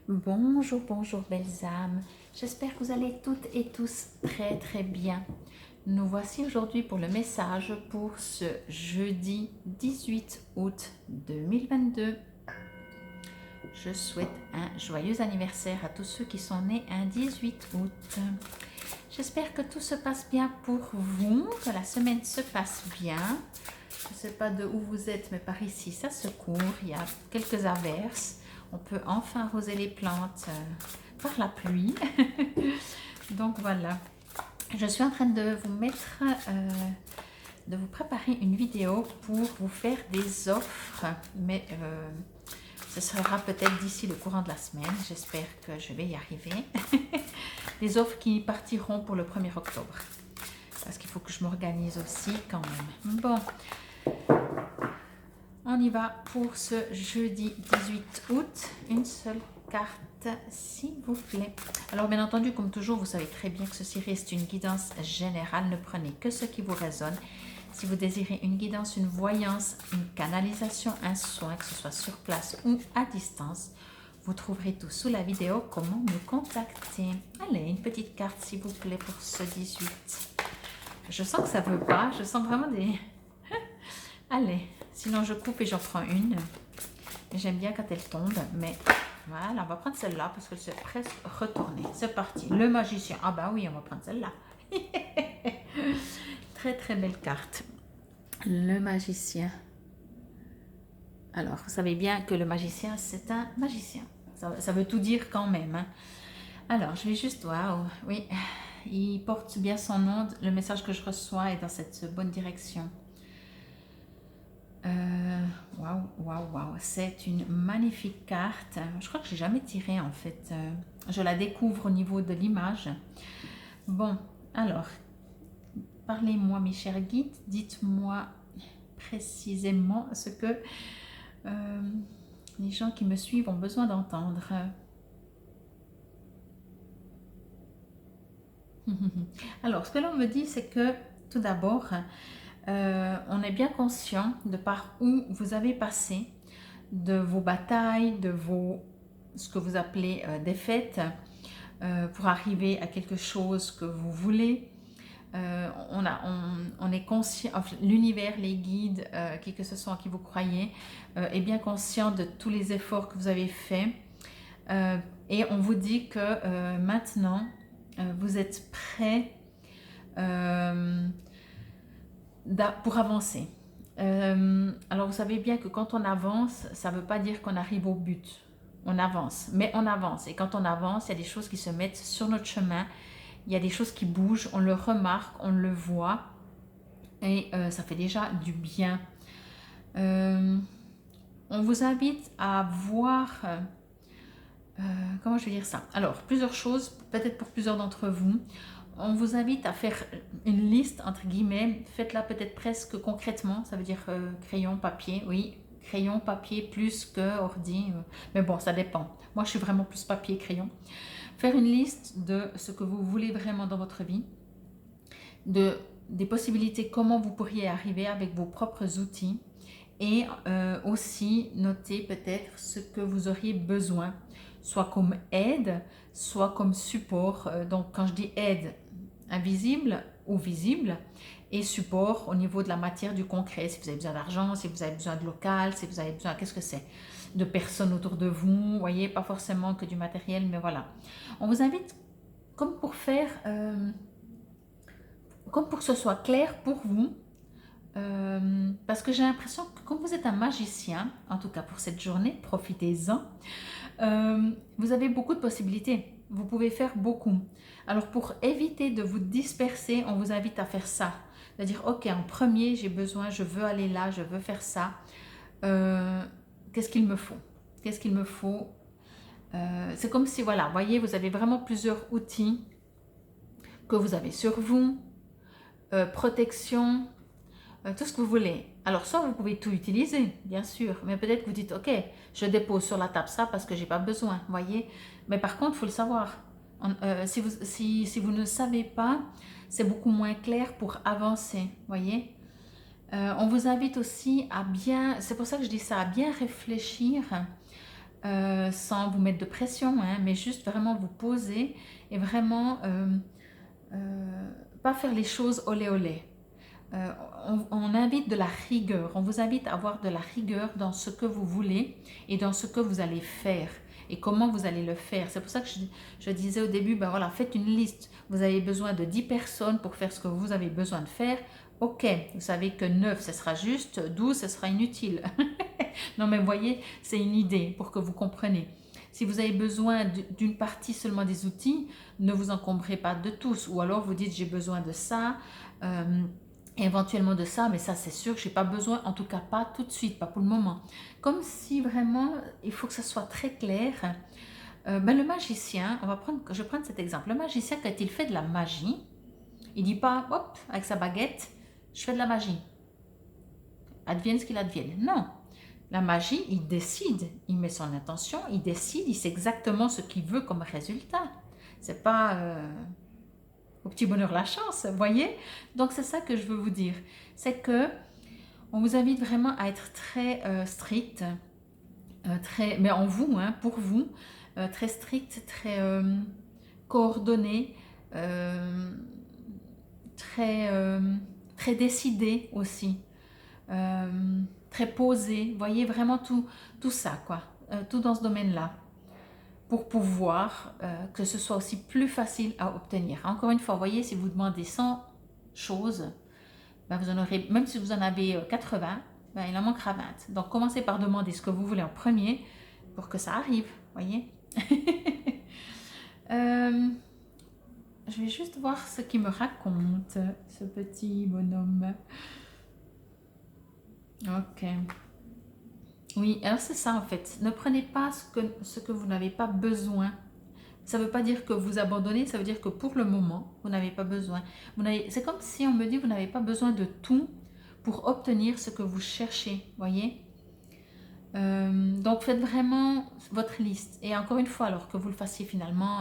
Bonjour, bonjour belles âmes. J'espère que vous allez toutes et tous très bien. Nous voici aujourd'hui pour le message pour ce jeudi 18 août 2022. Je souhaite un joyeux anniversaire à tous ceux qui sont nés un 18 août. J'espère que tout se passe bien pour vous, que la semaine se passe bien. Je ne sais pas de où vous êtes, mais par ici ça se court, il y a quelques averses. On peut enfin arroser les plantes par la pluie. Donc voilà, je suis en train de vous mettre, de vous préparer une vidéo pour vous faire des offres, mais ce sera peut-être d'ici le courant de la semaine. J'espère que je vais y arriver. Des offres qui partiront pour le 1er octobre. Parce qu'il faut que je m'organise aussi quand même. Bon, on y va pour ce jeudi 18 août. Une seule carte, s'il vous plaît. Alors, bien entendu, comme toujours, vous savez très bien que ceci reste une guidance générale. Ne prenez que ce qui vous résonne. Si vous désirez une guidance, une voyance, une canalisation, un soin, que ce soit sur place ou à distance, vous trouverez tout sous la vidéo comment me contacter. Allez, une petite carte, s'il vous plaît, pour ce 18. Je sens que ça ne veut pas. Je sens vraiment des... Allez, sinon je coupe et j'en prends une. J'aime bien quand elle tombe, mais voilà, on va prendre celle-là parce qu'elle s'est presque retournée. C'est parti, le magicien. Ah bah oui, on va prendre celle-là. Très belle carte. Le magicien. Alors, vous savez bien que le magicien, c'est un magicien. Ça veut tout dire quand même. Hein. Alors, je vais juste voir. Oui, il porte bien son nom. Le message que je reçois est dans cette bonne direction. Waouh. C'est une magnifique carte. Je crois que j'ai jamais tiré en fait. Je la découvre au niveau de l'image. Bon, alors, parlez-moi mes chers guides. Dites-moi précisément ce que les gens qui me suivent ont besoin d'entendre. Alors, ce que l'on me dit, c'est que tout d'abord, on est bien conscient de par où vous avez passé, de vos batailles, de ce que vous appelez défaites, pour arriver à quelque chose que vous voulez. On est conscient, enfin, l'univers, les guides, qui que ce soit en qui vous croyez, est bien conscient de tous les efforts que vous avez faits. Et on vous dit que maintenant, vous êtes prêts pour avancer. Alors vous savez bien que quand on avance, ça ne veut pas dire qu'on arrive au but. On avance, mais on avance. Et quand on avance, il y a des choses qui se mettent sur notre chemin. Il y a des choses qui bougent, on le remarque, on le voit. Et ça fait déjà du bien. On vous invite à voir... comment je vais dire ça? Alors, plusieurs choses, peut-être pour plusieurs d'entre vous. On vous invite à faire une liste, entre guillemets, faites-la peut-être presque concrètement, ça veut dire crayon, papier, oui, crayon, papier plus que ordi, mais bon, ça dépend. Moi, je suis vraiment plus papier, crayon. Faire une liste de ce que vous voulez vraiment dans votre vie, des possibilités, comment vous pourriez arriver avec vos propres outils, et aussi noter peut-être ce que vous auriez besoin, soit comme aide, soit comme support. Donc quand je dis aide, invisible ou visible, et support au niveau de la matière, du concret, si vous avez besoin d'argent, si vous avez besoin de local, si vous avez besoin, qu'est-ce que c'est, de personnes autour de vous, voyez, pas forcément que du matériel, mais voilà. On vous invite comme pour faire, comme pour que ce soit clair pour vous, parce que j'ai l'impression que comme vous êtes un magicien, en tout cas pour cette journée, profitez-en, vous avez beaucoup de possibilités, vous pouvez faire beaucoup. Alors pour éviter de vous disperser, on vous invite à faire ça, c'est-à-dire ok, en premier j'ai besoin, je veux aller là, je veux faire ça, qu'est-ce qu'il me faut? Qu'est-ce qu'il me faut? C'est comme si, voilà, voyez, vous avez vraiment plusieurs outils que vous avez sur vous, protection, tout ce que vous voulez. Alors, soit vous pouvez tout utiliser, bien sûr, mais peut-être que vous dites, ok, je dépose sur la table ça parce que j'ai pas besoin, voyez. Mais par contre, il faut le savoir. Si vous ne savez pas, c'est beaucoup moins clair pour avancer, voyez. On vous invite aussi à bien, c'est pour ça que je dis ça, à bien réfléchir sans vous mettre de pression, hein, mais juste vraiment vous poser et vraiment pas faire les choses olé olé. On invite de la rigueur, on vous invite à avoir de la rigueur dans ce que vous voulez et dans ce que vous allez faire et comment vous allez le faire. C'est pour ça que je disais au début, ben voilà, faites une liste. Vous avez besoin de 10 personnes pour faire ce que vous avez besoin de faire. Ok, vous savez que 9, ce sera juste, 12, ce sera inutile. Non mais vous voyez, c'est une idée pour que vous compreniez. Si vous avez besoin d'une partie seulement des outils, ne vous encombrez pas de tous. Ou alors vous dites, j'ai besoin de ça, éventuellement de ça, mais ça c'est sûr que je n'ai pas besoin, en tout cas pas tout de suite, pas pour le moment. Comme si vraiment, il faut que ça soit très clair. Ben le magicien, je vais prendre cet exemple. Le magicien, quand il fait de la magie, il ne dit pas, hop, avec sa baguette, je fais de la magie. Advienne ce qu'il advienne. Non. La magie, il décide, il met son intention, il décide, il sait exactement ce qu'il veut comme résultat. C'est pas au petit bonheur la chance, vous voyez. Donc c'est ça que je veux vous dire. C'est que on vous invite vraiment à être très strict, mais en vous, hein, pour vous, très strict, très coordonné, très décidé aussi. Très posé, vous voyez vraiment tout ça, quoi, tout dans ce domaine-là, pour pouvoir que ce soit aussi plus facile à obtenir. Encore une fois, vous voyez, si vous demandez 100 choses, ben vous en aurez, même si vous en avez 80, ben il en manquera 20. Donc commencez par demander ce que vous voulez en premier pour que ça arrive, vous voyez. Je vais juste voir ce qu'il me raconte, ce petit bonhomme. Ok. Oui, alors c'est ça en fait. Ne prenez pas ce que vous n'avez pas besoin. Ça ne veut pas dire que vous abandonnez, ça veut dire que pour le moment, vous n'avez pas besoin. C'est comme si on me dit que vous n'avez pas besoin de tout pour obtenir ce que vous cherchez, voyez. Donc faites vraiment votre liste. Et encore une fois, alors que vous le fassiez finalement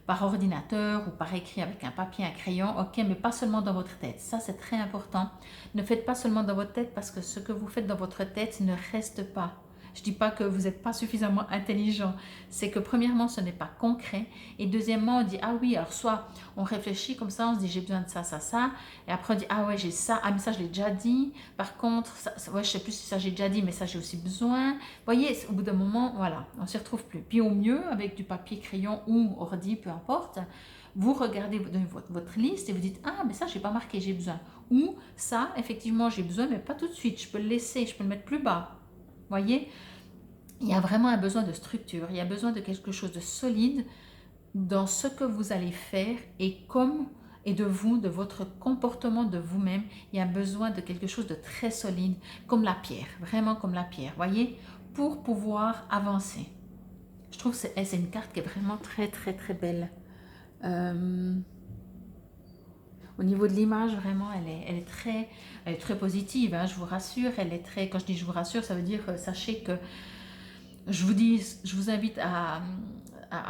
par ordinateur ou par écrit avec un papier, un crayon, ok, mais pas seulement dans votre tête. Ça, c'est très important. Ne faites pas seulement dans votre tête parce que ce que vous faites dans votre tête ne reste pas. Je ne dis pas que vous n'êtes pas suffisamment intelligent. C'est que premièrement, ce n'est pas concret. Et deuxièmement, on dit, ah oui, alors soit on réfléchit comme ça, on se dit, j'ai besoin de ça, ça, ça. Et après, on dit, ah ouais, j'ai ça. Ah, mais ça, je l'ai déjà dit. Par contre, ouais, je ne sais plus si ça, j'ai déjà dit, mais ça, j'ai aussi besoin. Vous voyez, au bout d'un moment, voilà, on ne s'y retrouve plus. Puis au mieux, avec du papier, crayon ou ordi, peu importe, vous regardez votre liste et vous dites, ah, mais ça, je n'ai pas marqué, j'ai besoin. Ou ça, effectivement, j'ai besoin, mais pas tout de suite. Je peux le laisser, je peux le mettre plus bas. Voyez, il y a vraiment un besoin de structure, il y a besoin de quelque chose de solide dans ce que vous allez faire et de vous, de votre comportement de vous-même. Il y a besoin de quelque chose de très solide, comme la pierre, vraiment comme la pierre, voyez, pour pouvoir avancer. Je trouve que c'est une carte qui est vraiment très très très belle. Au niveau de l'image, vraiment, elle est très positive, hein, je vous rassure. Elle est très, quand je dis je vous rassure, ça veut dire, sachez que je vous invite à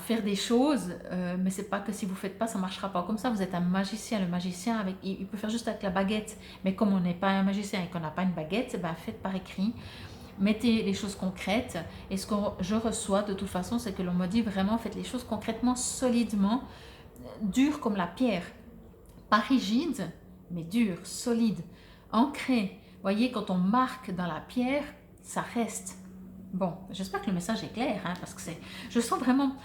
faire des choses, mais c'est pas que si vous ne faites pas, ça ne marchera pas. Comme ça, vous êtes un magicien. Le magicien, il peut faire juste avec la baguette. Mais comme on n'est pas un magicien et qu'on n'a pas une baguette, ben, faites par écrit. Mettez les choses concrètes. Et ce que je reçois, de toute façon, c'est que l'on me dit vraiment, faites les choses concrètement, solidement, dur comme la pierre. Pas rigide, mais dur, solide, ancré. Voyez, quand on marque dans la pierre, ça reste. Bon, j'espère que le message est clair, hein, parce que je sens vraiment,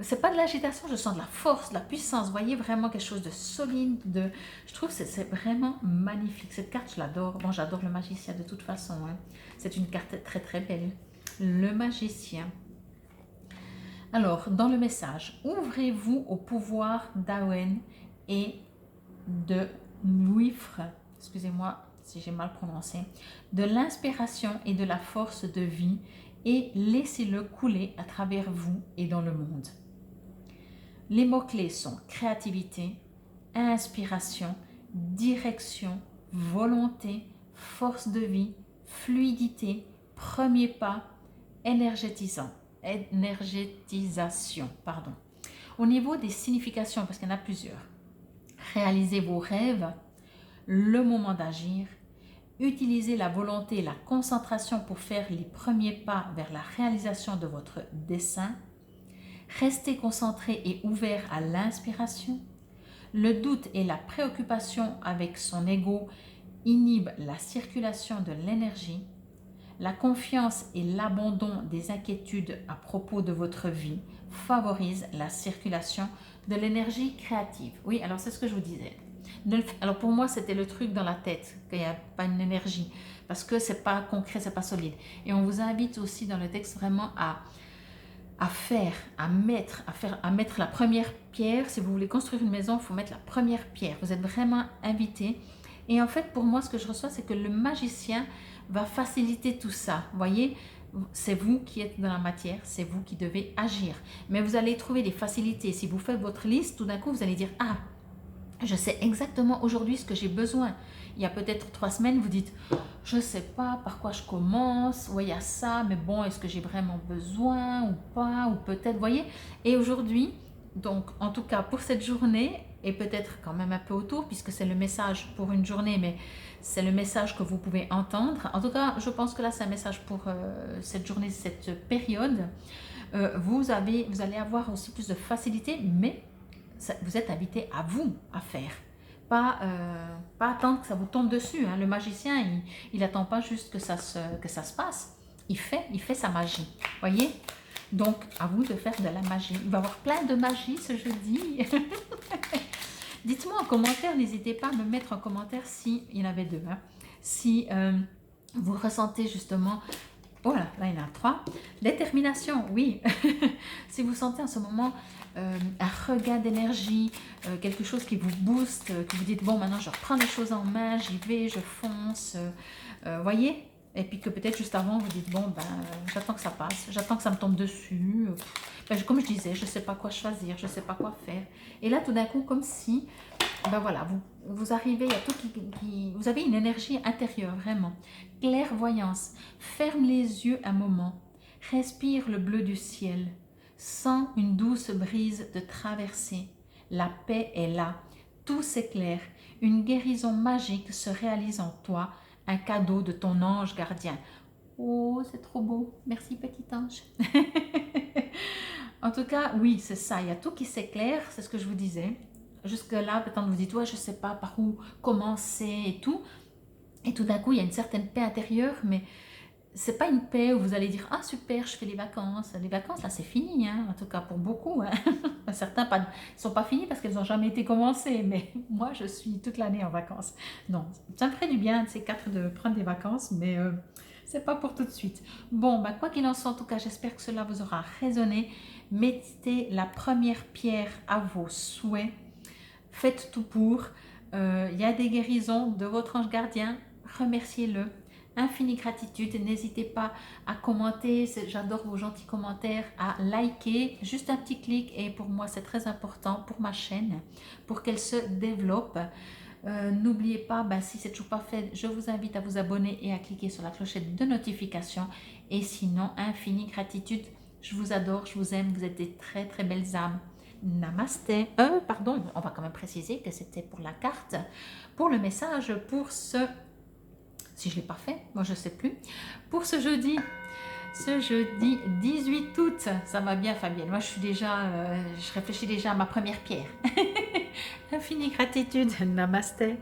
c'est pas de l'agitation, je sens de la force, de la puissance. Voyez, vraiment quelque chose de solide. Je trouve que c'est vraiment magnifique. Cette carte, je l'adore. Bon, j'adore le magicien de toute façon. Hein. C'est une carte très très belle. Le magicien. Alors, dans le message, ouvrez-vous au pouvoir d'Awen et de Nuifre, excusez-moi si j'ai mal prononcé, de l'inspiration et de la force de vie et laissez-le couler à travers vous et dans le monde. Les mots-clés sont créativité, inspiration, direction, volonté, force de vie, fluidité, premier pas, énergétisation. Au niveau des significations, parce qu'il y en a plusieurs, réalisez vos rêves, le moment d'agir, Utilisez la volonté et la concentration pour faire les premiers pas vers la réalisation de votre dessein. Restez concentré et ouvert à l'inspiration. Le doute et la préoccupation avec son ego inhibent la circulation de l'énergie. La confiance et l'abandon des inquiétudes à propos de votre vie favorisent la circulation de l'énergie créative. Oui, alors c'est ce que je vous disais. Alors pour moi, c'était le truc dans la tête, qu'il n'y a pas une énergie, parce que c'est pas concret, c'est pas solide. Et on vous invite aussi dans le texte vraiment à faire, à mettre la première pierre. Si vous voulez construire une maison, il faut mettre la première pierre. Vous êtes vraiment invité. Et en fait, pour moi, ce que je reçois, c'est que le magicien va faciliter tout ça. Vous voyez, c'est vous qui êtes dans la matière, c'est vous qui devez agir. Mais vous allez trouver des facilités. Si vous faites votre liste, tout d'un coup, vous allez dire, ah, je sais exactement aujourd'hui ce que j'ai besoin. Il y a peut-être 3 semaines, vous dites, je ne sais pas par quoi je commence, oui, il y a ça, mais bon, est-ce que j'ai vraiment besoin ou pas, ou peut-être, vous voyez. Et aujourd'hui, donc en tout cas pour cette journée, et peut-être quand même un peu autour, puisque c'est le message pour une journée, mais c'est le message que vous pouvez entendre. En tout cas, je pense que là, c'est un message pour cette journée, cette période. Vous allez avoir aussi plus de facilité, mais vous êtes invité à vous à faire. Pas attendre que ça vous tombe dessus. Hein. Le magicien, il n'attend pas juste que ça se passe. Il fait sa magie. Voyez? Donc, à vous de faire de la magie. Il va y avoir plein de magie ce jeudi. Dites-moi en commentaire, n'hésitez pas à me mettre en commentaire si, il y en avait 2, hein, si vous ressentez justement, voilà, là il y en a 3, détermination, oui. Si vous sentez en ce moment un regain d'énergie, quelque chose qui vous booste, que vous dites, bon maintenant je reprends les choses en main, j'y vais, je fonce, voyez. Et puis que peut-être juste avant, vous dites, bon, ben, j'attends que ça passe, j'attends que ça me tombe dessus. Ben, comme je disais, je ne sais pas quoi choisir, je ne sais pas quoi faire. Et là, tout d'un coup, comme si, ben voilà, vous arrivez, il y a tout vous avez une énergie intérieure, vraiment. Clairvoyance. Ferme les yeux un moment. Respire le bleu du ciel. Sens une douce brise de traversée. La paix est là. Tout s'éclaire. Une guérison magique se réalise en toi. Un cadeau de ton ange gardien. Oh, c'est trop beau. Merci, petit ange. En tout cas, oui, c'est ça. Il y a tout qui s'éclaire, c'est ce que je vous disais. Jusque-là, peut-être vous dites, ouais, je ne sais pas par où commencer et tout. Et tout d'un coup, il y a une certaine paix intérieure, mais c'est pas une paix où vous allez dire, ah super, je fais les vacances. Les vacances, là, c'est fini, hein, en tout cas pour beaucoup. Hein. Certains ne sont pas finis parce qu'elles n'ont jamais été commencées, mais moi, je suis toute l'année en vacances. Non, ça me ferait du bien, de ces 4, de prendre des vacances, mais c'est pas pour tout de suite. Bon, bah, quoi qu'il en soit, en tout cas, j'espère que cela vous aura résonné. Mettez la première pierre à vos souhaits. Faites tout pour. Il y a des guérisons de votre ange gardien. Remerciez-le. Infinie gratitude. N'hésitez pas à commenter. J'adore vos gentils commentaires. À liker. Juste un petit clic. Et pour moi, c'est très important pour ma chaîne. Pour qu'elle se développe. N'oubliez pas, si c'est toujours pas fait, je vous invite à vous abonner et à cliquer sur la clochette de notification. Et sinon, infinie gratitude. Je vous adore, je vous aime. Vous êtes des très très belles âmes. Namasté. Pardon, on va quand même préciser que c'était pour la carte, pour le message, pour ce... Si je ne l'ai pas fait, moi je ne sais plus. Pour ce jeudi 18 août, ça va bien Fabienne. Moi je réfléchis déjà à ma première pierre. Infinie gratitude. Namasté.